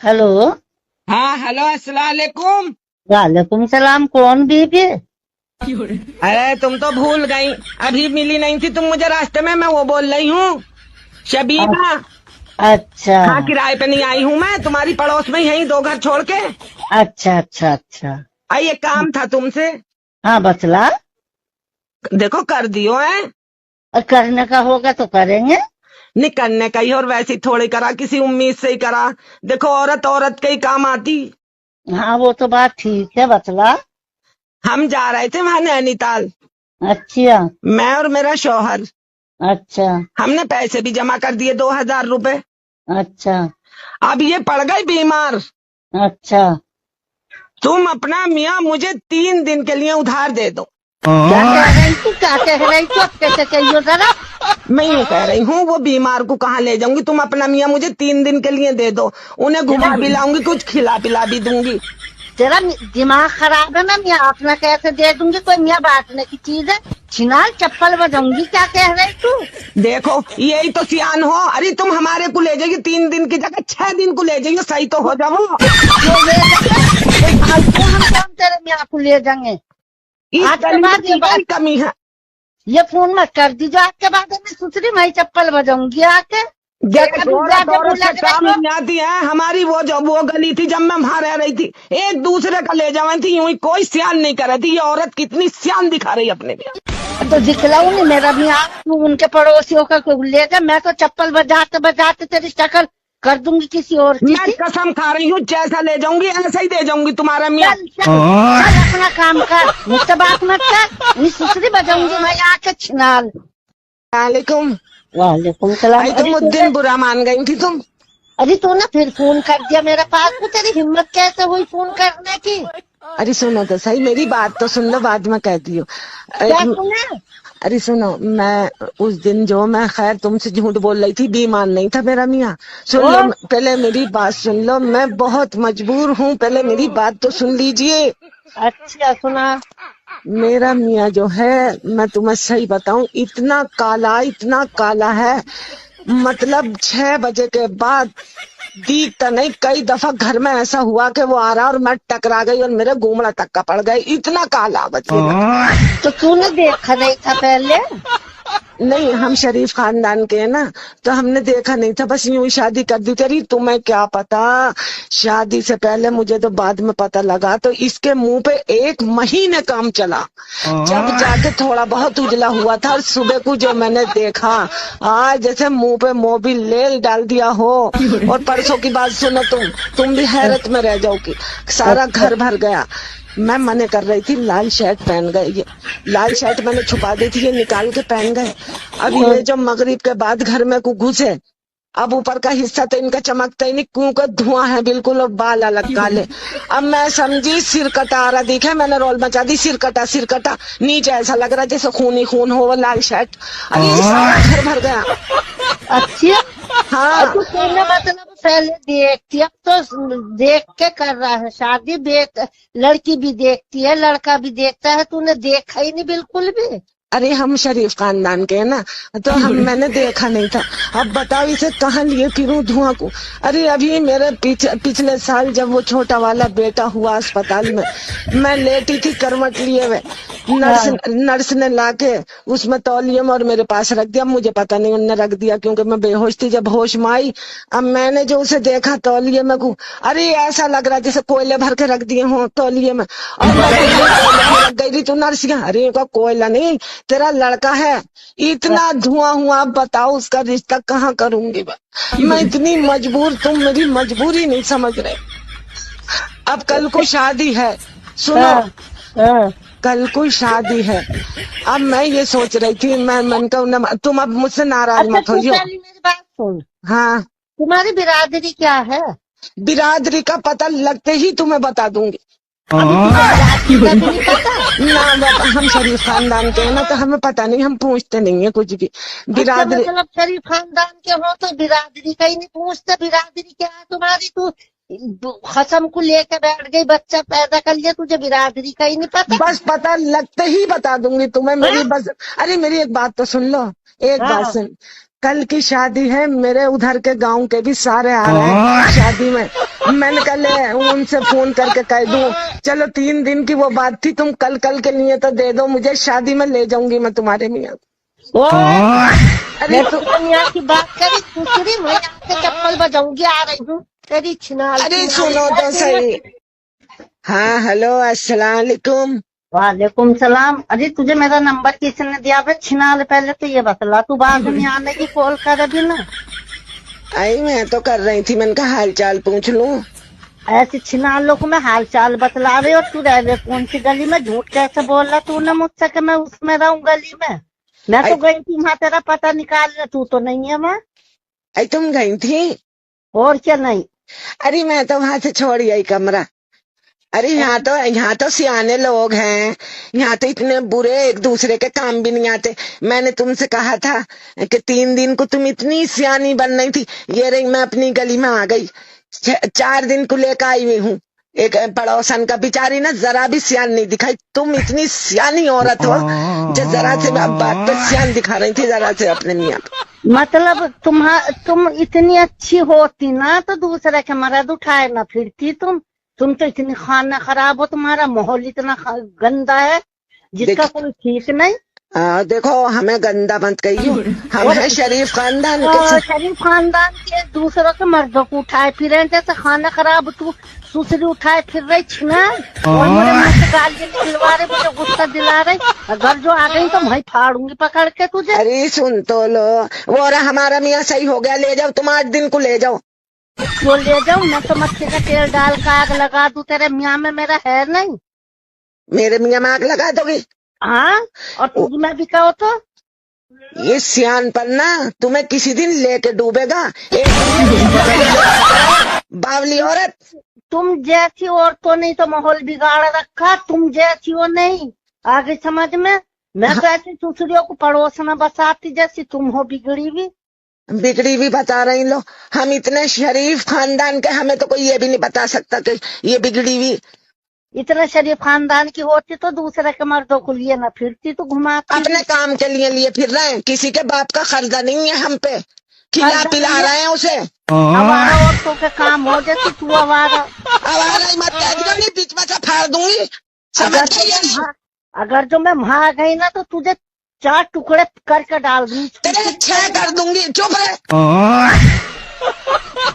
Hello. हाँ hello अस्सलाम वालेकुम। वालेकुम सलाम। कौन बीबी? अरे तुम तो भूल गई, अभी मिली नहीं थी तुम मुझे रास्ते में। मैं वो बोल रही हूँ, शबीना। अच्छा हाँ, किराए पे नहीं आई हूँ मैं, तुम्हारी पड़ोस में ही यहीं 2 घर छोड़ के। अच्छा अच्छा अच्छा। आई, ये काम था तुमसे। हाँ बतला। देखो कर दियो है। और करने का होगा तो करेंगे। नहीं करने का ही, और वैसे ही थोड़ी करा, किसी उम्मीद से ही करा। देखो औरत औरत के ही काम आती। हाँ वो तो बात ठीक है, बतला। हम जा रहे थे वहां नैनीताल, अच्छा मैं और मेरा शौहर। अच्छा हमने पैसे भी जमा कर दिए, 2000 रुपए। अच्छा अब ये पड़ गई बीमार। अच्छा। तुम अपना मियाँ मुझे 3 दिन के लिए उधार दे दो। क्या कह रही तू? क्या कह रही तू? अब कैसे कहियो जरा। मैं यूं कह रही हूँ, वो बीमार को कहाँ ले जाऊंगी? तुम अपना मियाँ मुझे 3 दिन के लिए दे दो, उन्हें घुमा भी लाऊंगी, कुछ खिला पिला भी दूंगी। तेरा दिमाग खराब है ना? मैं अपना कैसे दे दूंगी? कोई मियाँ बांटने की चीज है? छिनाल चप्पल बजाऊंगी। क्या कह रही तू? देखो यही तो सियान हो। अरे तुम हमारे को ले जाइए, 3 दिन की जगह 6 दिन को ले जाइए, सही तो हो जाओ। जो ले जाए कोई फालतू, हम कौन तेरे मियाँ को ले जाएंगे? इस आज के गली में बाद ये की बात, कोई कमी है? ये फोन मत कर दीजिए। आज के बाद मैं सुथरी मैं चप्पल बजाऊंगी आके। जरा भी औरत ज्यादा औरत बोला से कर काम रही हो। नहीं आती है। हमारी वो जो वो गली थी जब मैं वहां रह रही थी, एक दूसरे का ले जावे थी, यूं ही कोई सियान नहीं कर रही थी। ये औरत कितनी सियान दिखा रही है अपने में। तो दिखलाऊ नहीं मेरा मियाँ। तू उनके पड़ोसियों का कोई ले जा। मैं तो चप्पल बजाते बजाते तेरी शक्ल कर दूंगी किसी और की मैं थी। कसम खा रही हूँ, जैसा ले जाऊंगी ऐसा ही दे जाऊंगी तुम्हारा मियाँ। चल चल चल अपना काम कर, मुझसे बात मत कर। नहीं सुसरी बजाऊंगी मैं आके छिनाल। वालेकुम। वालेकुम सलाम। आई तुम उस दिन बुरा मान गई थी तुम। अरे तूने फिर फोन कर दिया मेरे पास में। तेरी हिम्मत कैसे हुई फोन करने की? अरे सुनो तो सही, मेरी बात तो सुन लो, बाद में कहती हो। क्या सुना? अरे सुनो, मैं उस दिन जो मैं खैर तुमसे झूठ बोल रही थी, बीमार नहीं था मेरा मियाँ। सुन लो, और पहले मेरी बात सुन लो, मैं बहुत मजबूर हूँ, पहले मेरी बात तो सुन लीजिए। अच्छा सुना। मेरा मियाँ जो है, मैं तुम्हें सही बताऊं, इतना काला है। मतलब 6 बजे के बाद दिखता नहीं। कई दफा घर में ऐसा हुआ कि वो आ रहा और मैं टकरा गई और मेरे गोमड़ा तक का पड़ गई, इतना काला बच्चे। तो तूने देखा नहीं था पहले? नहीं, हम शरीफ खानदान के हैं ना, तो हमने देखा नहीं था, बस यूं ही शादी कर दी थी। तुम्हें क्या पता, शादी से पहले मुझे तो बाद में पता लगा। तो इसके मुंह पे 1 महीने काम चला, जब जाके थोड़ा बहुत उजला हुआ था। और सुबह को जो मैंने देखा, आज जैसे मुंह पे मोबिल डाल दिया हो। और परसों की बात सुनो, तुम भी हैरत में रह जाओगी। सारा घर भर गया। मैं मने कर रही थी, लाल शर्ट पहन गए ये। लाल शर्ट मैंने छुपा दी थी, ये निकाल के पहन गए। अब ये जो मगरिब के बाद घर में को घुसे, अब ऊपर का हिस्सा तो इनका चमकता ही नहीं, क्योंकि धुआं है बिल्कुल, और बाल अलग काले। अब मैं समझी सिर कटा आ रहा दिखे, मैंने रोल मचा दी, सिर कटा। नीचे ऐसा लग रहा जैसे खून ही खून हो, वो लाल शर्ट। अरे ये सारा घर भर गया। अच्छा। हाँ, तो तूने मतलब पहले देखती, अब तो देख के कर रहा है शादी। देख, लड़की भी देखती है, लड़का भी देखता है। तूने देखा ही नहीं बिल्कुल भी। अरे हम शरीफ खानदान के हैं ना, तो मैंने देखा नहीं था। अब बताओ इसे कहाँ लिए फिरूं धुआं को। अरे अभी मेरे पिछले साल जब वो छोटा वाला बेटा हुआ अस्पताल में, मैं लेटी थी करवट लिए हुए। नर्स ने लाके उसमें तौलियम और मेरे पास रख दिया। मुझे पता नहीं उनने रख दिया, क्योंकि मैं बेहोश थी। जब होश में आई, अब मैंने जो उसे देखा तौलिये में को, अरे ऐसा लग रहा जैसे कोयले भर के रख दिए हो तौलिये में। और मैं लग गई थी। तो नर्सियां, अरे का कोयला नहीं, तेरा लड़का है। इतना धुआं हुआ, अब बताओ उसका रिश्ता कहाँ करूंगी मैं इतनी मजबूर, तुम मेरी मजबूरी नहीं समझ रहे। अब कल को शादी है, सुनो, हाँ। कल को शादी है। अब मैं ये सोच रही थी, मैं मन का, तुम अब मुझसे नाराज अच्छा मत तू होइयो। पहले मेरी बात सुन। हाँ, तुम्हारी बिरादरी क्या है? बिरादरी का पता लगते ही तुम्हें बता दूंगी। अभी तुम्हें बिरादरी का भी नहीं पता? ना बाबा, हम शरीफ खानदान के हैं ना, तो हमें पता नहीं, हम पूछते नहीं है कुछ भी। अच्छा बिरादरी मतलब शरीफ खानदान के हो तो बिरादरी का ही नहीं पूछते? बिरादरी क्या है तुम्हारी? तू कसम को लेके बैठ गई, बच्चा पैदा कर लिया, तुझे बिरादरी का ही नहीं पता? बस पता लगते ही बता दूंगी तुम्हें मेरी बस। अरे मेरी एक बात तो सुन लो, एक बात हाँ। सुन। कल की शादी है, मेरे उधर के गांव के भी सारे आ रहे हैं शादी में। मैंने कल उनसे फोन करके कह दूं, चलो 3 दिन की वो बात थी, तुम कल के लिए तो दे दो मुझे, शादी में ले जाऊंगी मैं तुम्हारे मियाँ। अरे तू मियाँ की बात करी, दूसरी मैं आपके चप्पल बजाऊंगी, आ रही हूँ तेरी छिनाल। अरे सुनो तो सही। हाँ हेलो, अस्सलाम वालेकुम। वालेकुम सलाम। अरे तुझे मेरा नंबर किसने दिया? छिनाल पहले तो ये बतला, तू बाद में आने की कॉल कर अभी ना। आई मैं तो कर रही थी, मैंने कहा हाल चाल पूछ लूं। ऐसे छिनाल लोग में हाल चाल बतला रहे हो। तू रह कौन सी गली में? झूठ कैसे बोल रहा तूने मुझसे कि मैं उसमें रहूं गली में? मैं तो गई थी वहां, तेरा पता निकाल रहा, तू तो नहीं है वहाँ। आई तुम गई थी? और क्या नहीं? अरे मैं तो वहां से छोड़ आई कमरा। अरे यहाँ तो सियाने लोग हैं, यहाँ तो इतने बुरे एक दूसरे के काम भी नहीं आते। मैंने तुमसे कहा था कि 3 दिन को तुम इतनी सियानी बन रही थी, ये रही मैं अपनी गली में आ गई। 4 दिन को लेकर आई हुई हूँ। एक पड़ोसन का बेचारी ना जरा भी सियान नहीं दिखाई। तुम इतनी सियानी औरत हो जो जरा से बात पे सियान दिखा रही थी, जरा से अपने मियाँ। मतलब तुम इतनी अच्छी होती ना तो दूसरे के मर्द उठाए ना फिरती। तुम तो इतनी खाना खराब हो, तुम्हारा माहौल इतना गंदा है जिसका कोई ठीक नहीं। देखो हमें गंदा मत कहियो, हम हैं शरीफ खानदान के। शरीफ खानदान के दूसरों के मर्दों को उठाए फिर जैसे खाना खराब तू दूसरी उठाए फिर रही छिना, और मेरे मुंह से गालियां निकलवा रहे, मुझे गुस्सा दिला रहे। अगर जो आ गई तो मैं फाड़ूंगी पकड़ के तुझे। अरे सुन तो लो, वो हमारा मियाँ सही हो गया, ले जाओ, तुम 8 दिन को ले जाओ। वो ले जाऊं मैं तो मच्छी का तेल डाल का आग लगा दूं तेरे मियाँ में, मेरा है नहीं। मेरे मियाँ में आग लगा दोगी? हाँ, और तुझ में भी कहो तो ये सियान पर ना तुम्हें किसी दिन लेके डूबेगा। बावली औरत, तुम जैसी औरतों नहीं तो माहौल बिगाड़ रखा, तुम जैसी हो नहीं आगे समझ में। मैं तो ऐसी दूसरियों को पड़ोस में बसाती जैसी तुम हो बिगड़ी भी बता रही लो। हम इतने शरीफ खानदान के, हमें तो कोई ये भी नहीं बता सकता कि ये बिगड़ी भी। इतने शरीफ खानदान की होती तो दूसरे के मर्दों को लिए ना फिरती, तो घुमाती। अपने काम के लिए फिर रहे हैं, किसी के बाप का खर्चा नहीं है हम पे, खिला पिला रहे हैं उसे। आवारा औरतों के काम हो जैसे तू आवारा ही मत कह दो, बीच में से फाड़ दूंगी। अगर जो मैं वहां गई ना तो तुझे 4 टुकड़े करके डाल दूंगी, 6 कर दूंगी। चुप रहे।